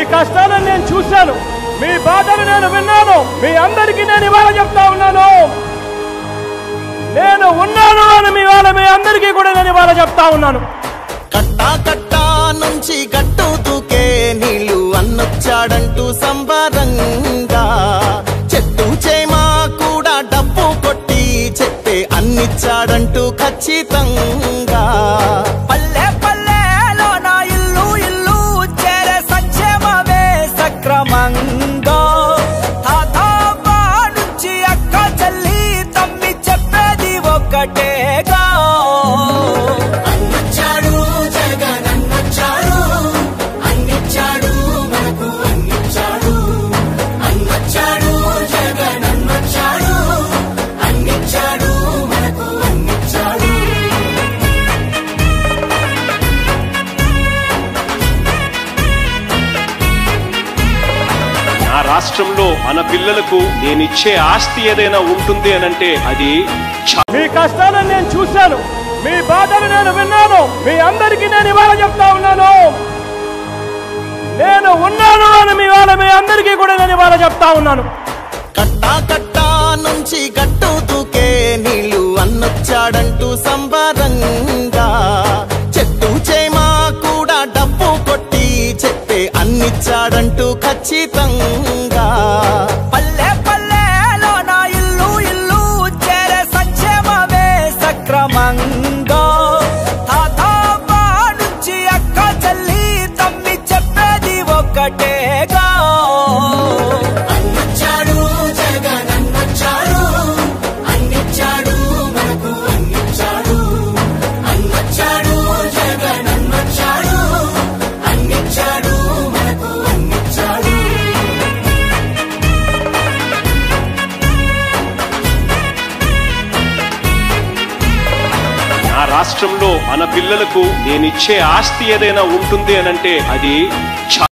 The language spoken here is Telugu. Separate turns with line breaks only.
మీ కష్టాలను నేను చూశాను, మీ బాధలు నేను విన్నాను. మీ అందరికీ నేను ఇవాళ చెప్తా ఉన్నాను, నేను ఉన్నాను అని మీ అందరికీ కూడా నేను ఇవాళ చెప్తా ఉన్నాను.
కట్టా కట్టా నుంచి గట్టు దూకే నీళ్లు అన్నొచ్చాడంటూ సంబరంగా, చెట్టు చేమా కూడా డబ్బు కొట్టి చెప్పే అన్నిచ్చాడంటూ ఖచ్చితంగా. పల్లె పల్లెలో నా ఇల్లు ఇల్లు చేరే సంక్షేమమే సక్రమంగా. తాతవ్వ నుంచి అక్క చెల్లి తమ్మి చెప్పేది ఒక్కటేగా,
రాష్ట్రంలో మన పిల్లలకు నేనిచ్చే ఆస్తి ఏదైనా ఉంటుంది అనంటే అది
మీ కష్టాలను నేను చూశాను, మీ బాధలు నేను విన్నాను. మీ అందరికీ నేను ఇవాళ చెప్తా ఉన్నాను, నేను ఉన్నాను అని మీ అందరికీ కూడా నేను ఇవాళ చెప్తా ఉన్నాను.
కట్టా కట్టా నుంచి గట్టు దూకే నీళ్లు అన్నొచ్చాడంటూ సంబరంగా, చెట్టు చేమా కూడా డబ్బు కొట్టి చెప్పే అన్నిచ్చాడంటూ ఖచ్చితంగా. పల్లె పల్లెలో నా ఇల్లు ఇల్లు చేరే సంక్షేమమే సక్రమంగా. తాతవ్వ నుంచి అక్క చెల్లి తమ్మి చెప్పేది ఒక్కటేగా,
రాష్ట్రంలో మన పిల్లలకు నేనిచ్చే ఆస్తి ఏదైనా ఉంటుంది అనంటే అది